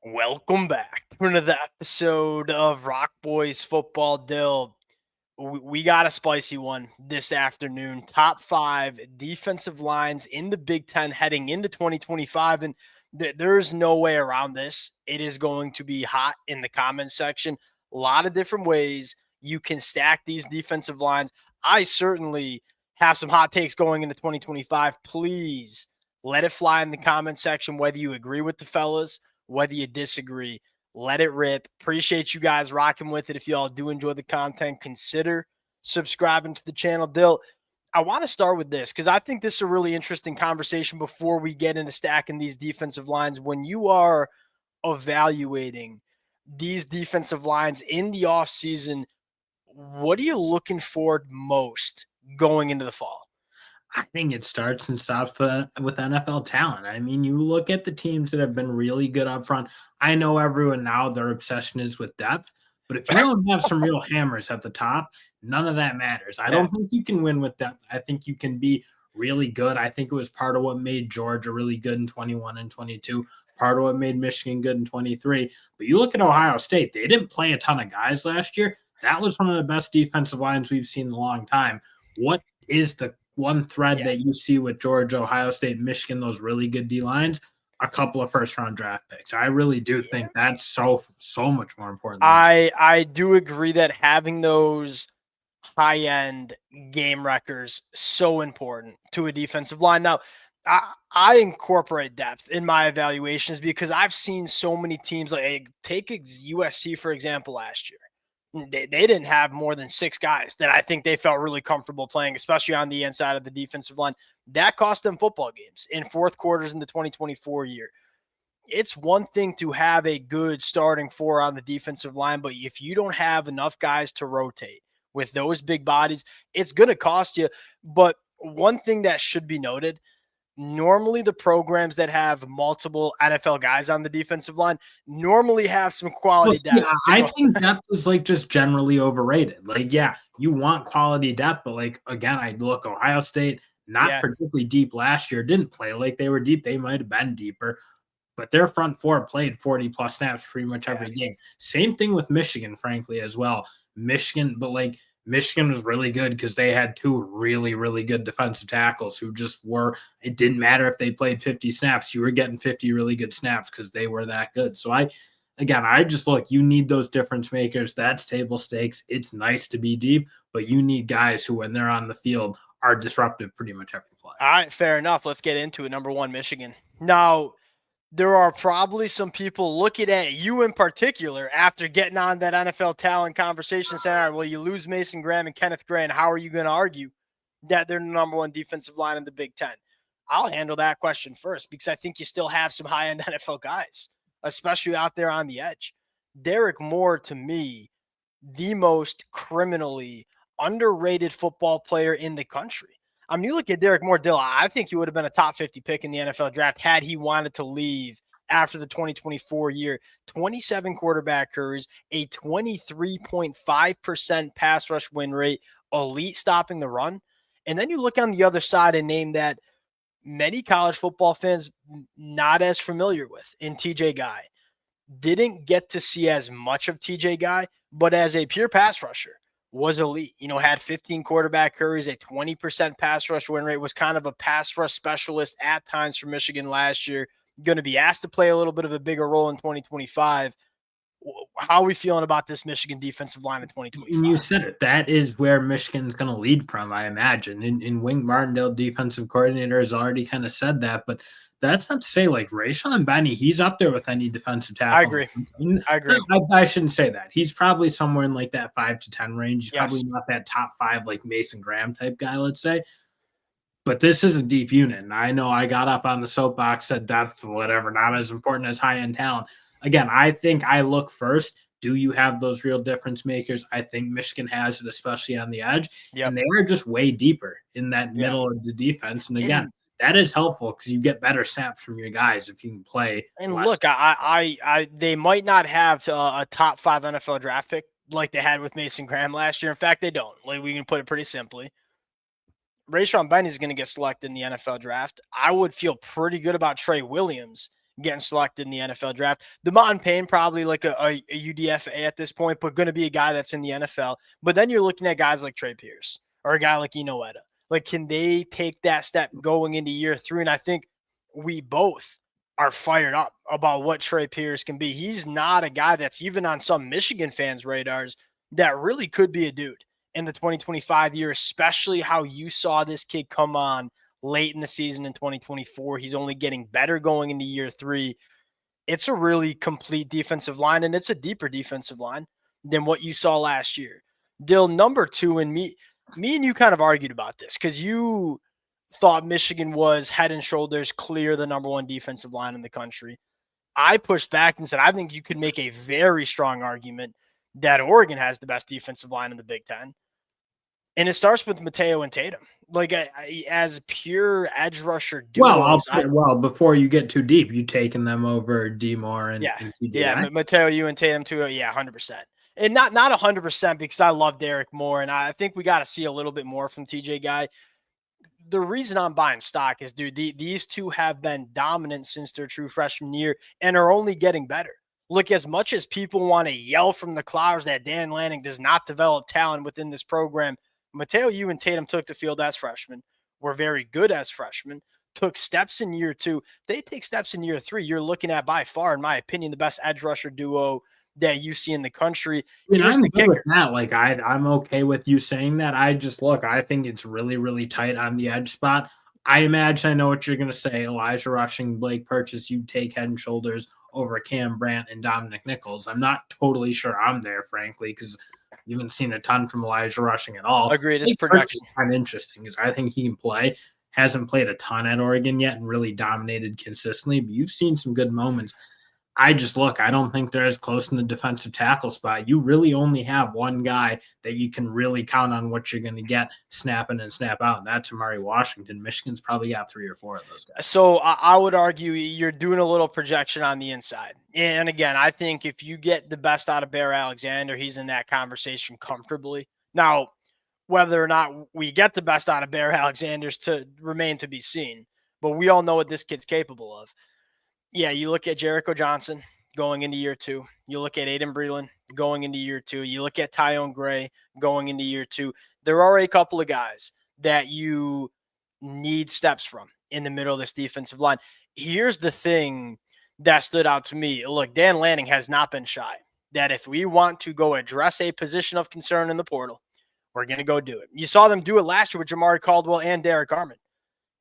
Welcome back to another episode of Rock Boys Football Dill. We got a spicy one this afternoon. Top 5 defensive lines in the Big Ten heading into 2025. And there's no way around this. It is going to be hot in the comments section. A lot of different ways you can stack these defensive lines. I certainly have some hot takes going into 2025. Please let it fly in the comments section, whether you agree with the fellas, whether you disagree. Let it rip. Appreciate you guys rocking with it. If you all do enjoy the content, consider subscribing to the channel. Dill, I want to start with this because I think this is a really interesting conversation before we get into stacking these defensive lines. When you are evaluating these defensive lines in the offseason, what are you looking for most going into the fall? I think it starts and stops with NFL talent. I mean, you look at the teams that have been really good up front. I know everyone now, their obsession is with depth, but if you don't have some real hammers at the top, none of that matters. I Yeah. don't think you can win with depth. I think you can be really good. I think it was part of what made Georgia really good in 21 and 22, part of what made Michigan good in 23. But you look at Ohio State, they didn't play a ton of guys last year. That was one of the best defensive lines we've seen in a long time. What is the one thread that you see with Georgia, Ohio State, Michigan, those really good D lines? A couple of first round draft picks. I really do think that's so much more important. I do agree that having those high end game wreckers so important to a defensive line. Now, I incorporate depth in my evaluations because I've seen so many teams like take USC for example last year. They didn't have more than 6 guys that I think they felt really comfortable playing, especially on the inside of the defensive line. That cost them football games in fourth quarters in the 2024 year. It's one thing to have a good starting 4 on the defensive line, but if you don't have enough guys to rotate with those big bodies, it's going to cost you. But one thing that should be noted, normally the programs that have multiple NFL guys on the defensive line normally have some quality Yeah, depth to I go. think depth is like just generally overrated. Like, yeah, you want quality depth, but like again, I look Ohio State, not Yeah. particularly deep last year, didn't play like they were deep. They might have been deeper, but their front 4 played 40 plus snaps pretty much every game. Same thing with Michigan, frankly, as well. Michigan was really good because they had 2 really, really good defensive tackles who just were, it didn't matter if they played 50 snaps, you were getting 50 really good snaps because they were that good. So I just look, you need those difference makers. That's table stakes. It's nice to be deep, but you need guys who, when they're on the field, are disruptive pretty much every play. All right, fair enough. Let's get into it. Number 1, Michigan. Now, there are probably some people looking at you in particular after getting on that NFL talent conversation saying, all right, well, you lose Mason Graham and Kenneth Gray, and how are you going to argue that they're the number 1 defensive line in the Big Ten? I'll handle that question first because I think you still have some high-end NFL guys, especially out there on the edge. Derek Moore, to me, the most criminally underrated football player in the country. I mean, you look at Derek Moore, Dill, I think he would have been a top 50 pick in the NFL draft had he wanted to leave after the 2024 year. 27 quarterback carries, a 23.5% pass rush win rate, elite stopping the run. And then you look on the other side and name that many college football fans not as familiar with in TJ Guy. Didn't get to see as much of TJ Guy, but as a pure pass rusher, was elite. Had 15 quarterback carries, a 20% pass rush win rate, was kind of a pass rush specialist at times for Michigan last year. Going to be asked to play a little bit of a bigger role in 2025. How are we feeling about this Michigan defensive line in 2025? And you said it. That is where Michigan's going to lead from, I imagine. And Wink Martindale, defensive coordinator, has already kind of said that. But that's not to say like Rayshon Benny, he's up there with any defensive tackle. I agree. I shouldn't say that. He's probably somewhere in like that 5 to 10 range. He's Yes. probably not that top 5 like Mason Graham type guy, let's say. But this is a deep unit. And I know I got up on the soapbox, said depth, whatever, not as important as high end talent. Again, I think I look first. Do you have those real difference makers? I think Michigan has it, especially on the edge. Yep. And they are just way deeper in that middle of the defense. And again, that is helpful because you get better snaps from your guys if you can play. And look, they might not have a top 5 NFL draft pick like they had with Mason Graham last year. In fact, they don't. Like, we can put it pretty simply. Rayshon Benny is going to get selected in the NFL draft. I would feel pretty good about Trey Williams getting selected in the NFL draft. DeMont Payne, probably like a UDFA at this point, but going to be a guy that's in the NFL. But then you're looking at guys like Trey Pierce or a guy like Inoeta. Like, can they take that step going into year 3? And I think we both are fired up about what Trey Pierce can be. He's not a guy that's even on some Michigan fans' radars that really could be a dude in the 2025 year, especially how you saw this kid come on late in the season in 2024. He's only getting better going into year 3. It's a really complete defensive line, and it's a deeper defensive line than what you saw last year. Dill, number 2, and me and you kind of argued about this because you thought Michigan was head and shoulders clear the number 1 defensive line in the country. I pushed back and said, I think you could make a very strong argument that Oregon has the best defensive line in the Big Ten. And it starts with Mateo and Tatum. Like, as pure edge rusher duos. Well, before you get too deep, you taking them over D-Moore and TJ. Yeah, Mateo, you and Tatum too. Yeah, 100%. And not 100% because I love Derek Moore, and I think we got to see a little bit more from TJ Guy. The reason I'm buying stock is, dude, these two have been dominant since their true freshman year and are only getting better. Look, as much as people want to yell from the clouds that Dan Lanning does not develop talent within this program, Mateo, you and Tatum took the field as freshmen, were very good as freshmen, took steps in year 2. They take steps in year 3. You're looking at, by far, in my opinion, the best edge rusher duo that you see in the country. And I'm good with that. Like, I'm okay with you saying that. I think it's really, really tight on the edge spot. I imagine I know what you're going to say. Elijah Rushing, Blake Purchase, you take head and shoulders over Cam Brandt and Dominic Nichols. I'm not totally sure I'm there, frankly, because you haven't seen a ton from Elijah Rushing at all. Agreed. It's production. Kind of interesting because I think he can play. Hasn't played a ton at Oregon yet and really dominated consistently, but you've seen some good moments. I don't think they're as close in the defensive tackle spot. You really only have one guy that you can really count on what you're going to get snap in and snap out, and that's Amari Washington. Michigan's probably got 3 or 4 of those guys. So I would argue you're doing a little projection on the inside. And again, I think if you get the best out of Bear Alexander, he's in that conversation comfortably. Now, whether or not we get the best out of Bear Alexander's to remain to be seen, but we all know what this kid's capable of. Yeah, you look at Jericho Johnson going into year 2. You look at Aiden Breland going into year 2. You look at Tyone Gray going into year 2. There are a couple of guys that you need steps from in the middle of this defensive line. Here's the thing that stood out to me. Look, Dan Lanning has not been shy that if we want to go address a position of concern in the portal, we're going to go do it. You saw them do it last year with Jamari Caldwell and Derek Garman.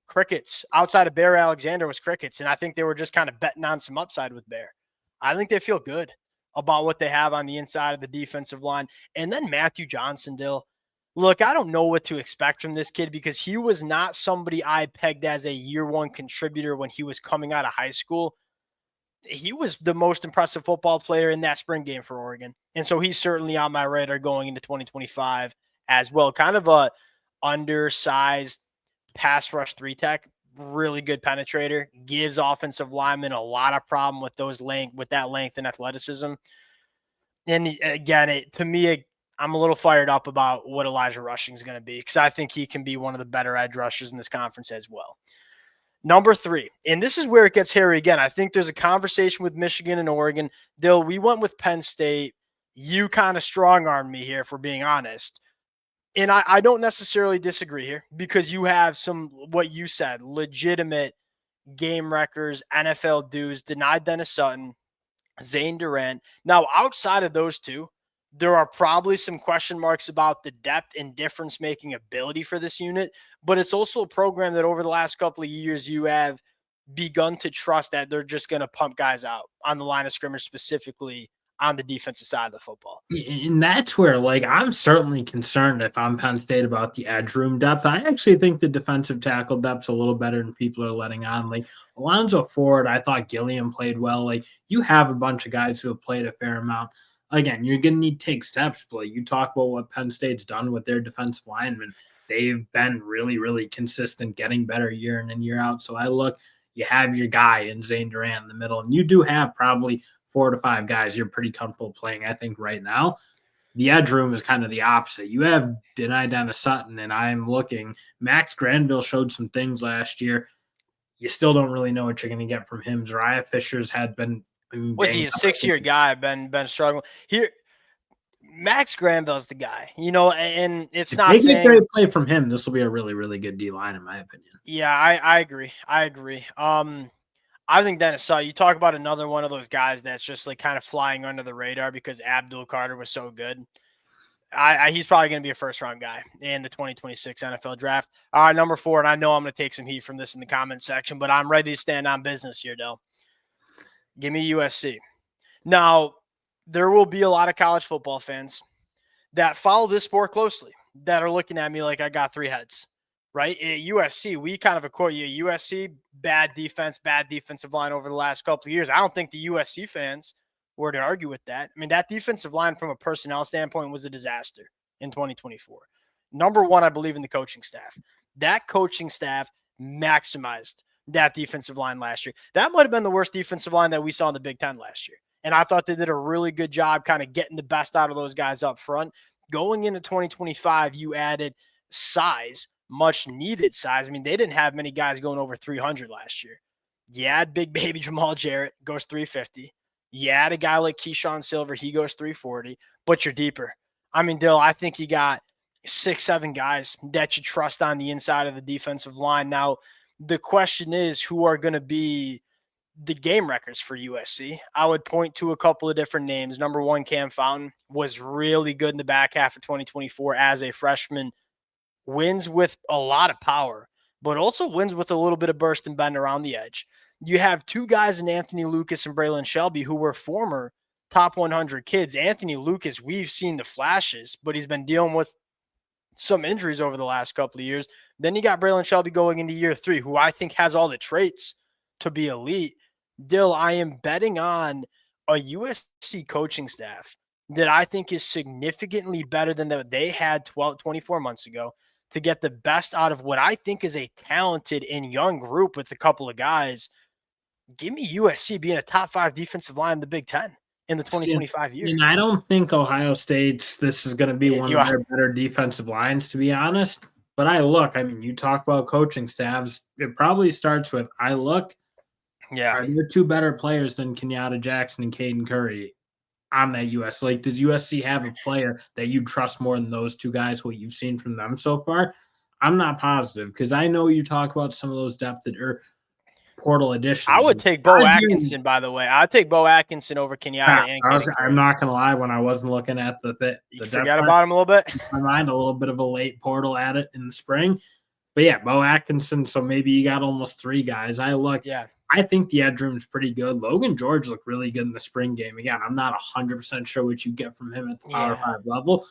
Crickets. Outside of Bear Alexander was crickets, and I think they were just kind of betting on some upside with Bear. I think they feel good about what they have on the inside of the defensive line. And then Matthew Johnson, Dill. Look, I don't know what to expect from this kid because he was not somebody I pegged as a year 1 contributor when he was coming out of high school. He was the most impressive football player in that spring game for Oregon. And so he's certainly on my radar going into 2025 as well. Kind of a undersized pass rush 3-tech, really good penetrator, gives offensive linemen a lot of problem with that length and athleticism. And again, to me, I'm a little fired up about what Elijah Rushing is going to be because I think he can be one of the better edge rushers in this conference as well. Number 3, and this is where it gets hairy again. I think there's a conversation with Michigan and Oregon. Dill, we went with Penn State. You kind of strong-armed me here, if we're being honest. And I don't necessarily disagree here because you have some, what you said, legitimate game wreckers, NFL dudes, denied Dennis Sutton, Zane Durant. Now, outside of those two, there are probably some question marks about the depth and difference-making ability for this unit, but it's also a program that over the last couple of years you have begun to trust that they're just going to pump guys out on the line of scrimmage, specifically on the defensive side of the football. And that's where, like, I'm certainly concerned if I'm Penn State about the edge room depth. I actually think the defensive tackle depth's a little better than people are letting on. Like, Alonzo Ford, I thought Gilliam played well. Like, you have a bunch of guys who have played a fair amount. Again, you're going to need to take steps, but you talk about what Penn State's done with their defensive linemen. They've been really, really consistent, getting better year in and year out. So you have your guy in Zane Durant in the middle, and you do have probably 4 to 5 guys you're pretty comfortable playing, I think, right now. The edge room is kind of the opposite. You have denied Dennis Sutton, and I'm looking. Max Granville showed some things last year. you still don't really know what you're going to get from him. Zariah Fisher's had been Was he a 6-year guy? Been struggling here. Max Granville's the guy, and it's If not they get saying great play from him, this will be a really, really good D line, in my opinion. Yeah, I agree. I agree. I think Dennis saw you talk about another one of those guys that's just like kind of flying under the radar because Abdul Carter was so good. He's probably going to be a first-round guy in the 2026 NFL draft. All right, number 4, and I know I'm going to take some heat from this in the comment section, but I'm ready to stand on business here, Dell. Give me USC. Now, there will be a lot of college football fans that follow this sport closely that are looking at me like I got 3 heads, right? At USC, we kind of equate you. USC, bad defense, bad defensive line over the last couple of years. I don't think the USC fans were to argue with that. I mean, that defensive line from a personnel standpoint was a disaster in 2024. Number 1, I believe in the coaching staff. That coaching staff maximized that defensive line last year. That might have been the worst defensive line that we saw in the Big Ten last year. And I thought they did a really good job kind of getting the best out of those guys up front. Going into 2025, you added size, much needed size. I mean, they didn't have many guys going over 300 last year. You add big baby Jamal Jarrett, goes 350. You add a guy like Keyshawn Silver, he goes 340, but you're deeper. I mean, Dill, I think you got 6-7 guys that you trust on the inside of the defensive line. Now, the question is who are going to be the game records for USC. I would point to a couple of different names. Number 1, Cam Fountain was really good in the back half of 2024 as a freshman. Wins with a lot of power, but also wins with a little bit of burst and bend around the edge. You have 2 guys in Anthony Lucas and Braylon Shelby who were former top 100 kids. Anthony Lucas, we've seen the flashes, but he's been dealing with some injuries over the last couple of years. Then you got Braylon Shelby going into year 3, who I think has all the traits to be elite. Dill, I am betting on a USC coaching staff that I think is significantly better than that they had 24 months ago to get the best out of what I think is a talented and young group with a couple of guys. Give me USC being a top 5 defensive line in the Big Ten in the 2025 year. And I don't think Ohio State's this is going to be one of their better defensive lines, to be honest. But you talk about coaching staffs. It probably starts with are there 2 better players than Kenyatta Jackson and Caden Curry on that US? Like, does USC have a player that you trust more than those 2 guys, what you've seen from them so far? I'm not positive because I know you talk about some of those depth or portal additions. I would take Bo Atkinson, by the way. I'd take Bo Atkinson over Kenyatta and Caden Curry. I'm not going to lie. When I wasn't looking at the forget about him a little bit. My mind, a little bit of a late portal at it in the spring. But yeah, Bo Atkinson. So maybe you got almost 3 guys. I think the edge room's pretty good. Logan George looked really good in the spring game. Again, I'm not 100% sure what you get from him at the Power 5 level.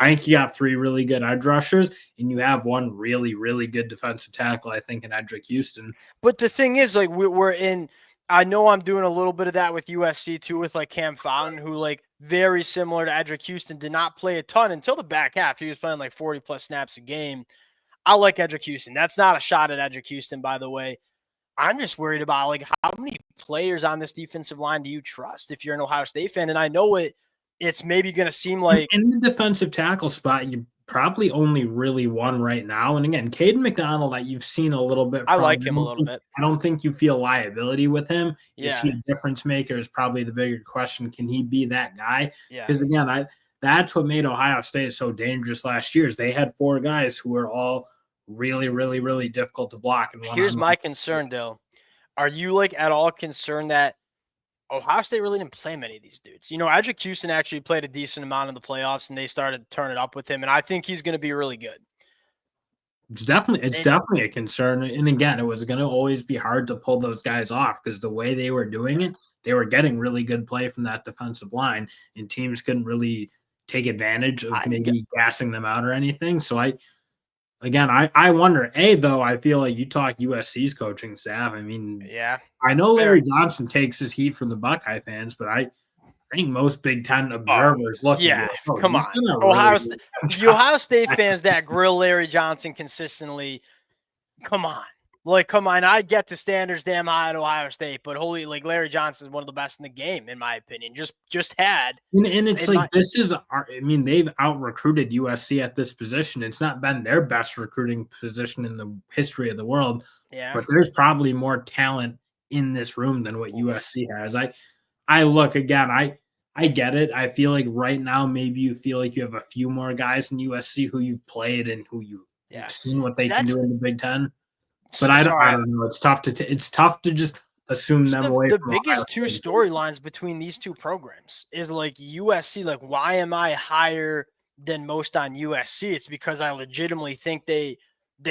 I think you got 3 really good edge rushers, and you have 1 really, really good defensive tackle, I think, in Edric Houston. But the thing is, like, we're in – I know I'm doing a little bit of that with USC, too, with, like, Cam Fountain, who, like, very similar to Edric Houston, did not play a ton until the back half. He was playing, like, 40-plus snaps a game. I like Edric Houston. That's not a shot at Edric Houston, by the way. I'm just worried about, like, how many players on this defensive line do you trust if you're an Ohio State fan? And I know it's maybe going to seem like – in the defensive tackle spot, you probably only really 1 right now. And again, Caden McDonald, that you've seen a little bit. I like him a little bit. I don't think you feel liability with him. Yeah. Is he a difference maker is probably the bigger question. Can he be that guy? Yeah. Because again, that's what made Ohio State so dangerous last year is they had 4 guys who were all really, really, really difficult to block. And here's my concern, Dill. Are you, like, at all concerned that Ohio State really didn't play many of these dudes? Edric Houston actually played a decent amount in the playoffs, and they started to turn it up with him, and I think he's going to be really good. It's definitely a concern. And again, it was going to always be hard to pull those guys off because the way they were doing it, they were getting really good play from that defensive line, and teams couldn't really take advantage of maybe gassing them out or anything. So I wonder, though, I feel like you talk USC's coaching staff. I mean, yeah, I know Larry Johnson takes his heat from the Buckeye fans, but I think most Big Ten observers look at come on. The Ohio State fans that grill Larry Johnson consistently, come on. Like, come on. I get the standards damn high at Ohio State, but Larry Johnson is one of the best in the game, in my opinion. Just had. And it's they've out-recruited USC at this position. It's not been their best recruiting position in the history of the world. Yeah. but there's probably more talent in this room than what Oof. USC has. I look again, I get it. I feel like right now maybe you feel like you have a few more guys in USC who you've played and who you've Yeah. seen what they can That's do in the Big Ten. But I sorry. don't know. It's tough to just assume It's them away the from Ohio biggest two State and Cleveland. storylines between these two programs is like USC. Like, why am I higher than most on USC? It's because I legitimately think they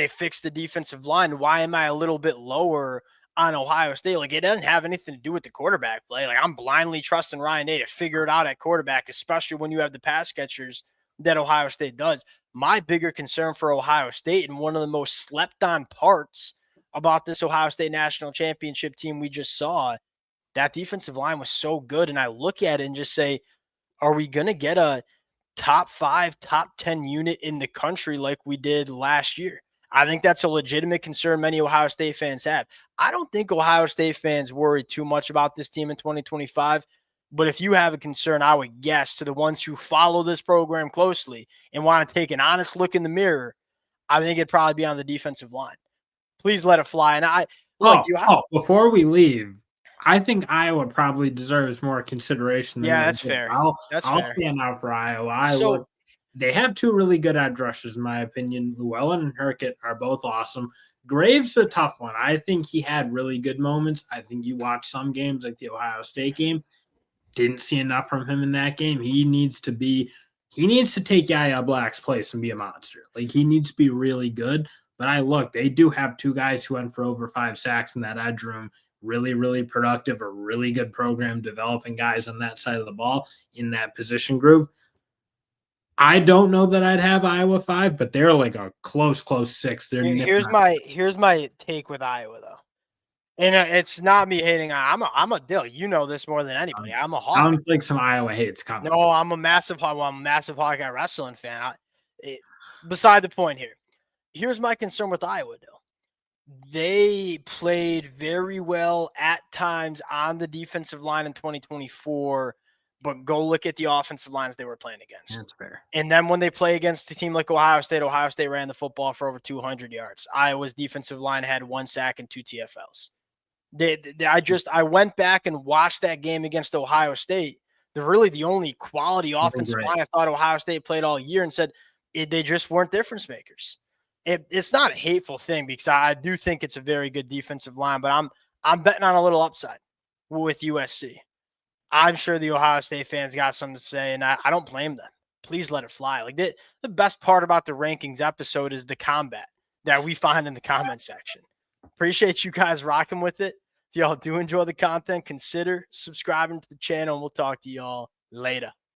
fixed the defensive line. Why am I a little bit lower on Ohio State? Like, it doesn't have anything to do with the quarterback play. Like, I'm blindly trusting Ryan Day to figure it out at quarterback, especially when you have the pass catchers that Ohio State does. My bigger concern for Ohio State, and one of the most slept on parts about this Ohio State national championship team we just saw, that defensive line was so good. And I look at it and just say, are we going to get a top 5, top 10 unit in the country like we did last year? I think that's a legitimate concern many Ohio State fans have. I don't think Ohio State fans worry too much about this team in 2025. But if you have a concern, I would guess to the ones who follow this program closely and want to take an honest look in the mirror, I think it'd probably be on the defensive line. Please let it fly. And I look, Before we leave, I think Iowa probably deserves more consideration than yeah, they that's did. fair. That's I'll fair. stand out for Iowa. I So look They have two really good edge rushers, in my opinion. Llewellyn and Herkett are both awesome. Graves a tough one. I think he had really good moments. I think you watch some games like the Ohio State game. Didn't see enough from him in that game. He needs to take Yaya Black's place and be a monster. Like, he needs to be really good. But they do have two guys who went for over 5 sacks in that edge room. Really, really productive, a really good program developing guys on that side of the ball in that position group. I don't know that I'd have Iowa 5, but they're like a close 6. They're nipping here's my take with Iowa though. And it's not me hating. I'm a Dill. You know this more than anybody. I'm a Hawkeye. sounds like some Iowa hate's coming. No, I'm a massive Hawkeye wrestling fan. Beside the point here. Here's my concern with Iowa though. They played very well at times on the defensive line in 2024, but go look at the offensive lines they were playing against. That's fair. And then when they play against a team like Ohio State ran the football for over 200 yards. Iowa's defensive line had 1 sack and 2 TFLs. I went back and watched that game against Ohio State. They're really the only quality offensive line I thought Ohio State played all year, and said they just weren't difference makers. It's not a hateful thing because I do think it's a very good defensive line, but I'm betting on a little upside with USC. I'm sure the Ohio State fans got something to say, and I don't blame them. Please let it fly. Like, the best part about the rankings episode is the combat that we find in the comment section. Appreciate you guys rocking with it. If y'all do enjoy the content, consider subscribing to the channel, and we'll talk to y'all later.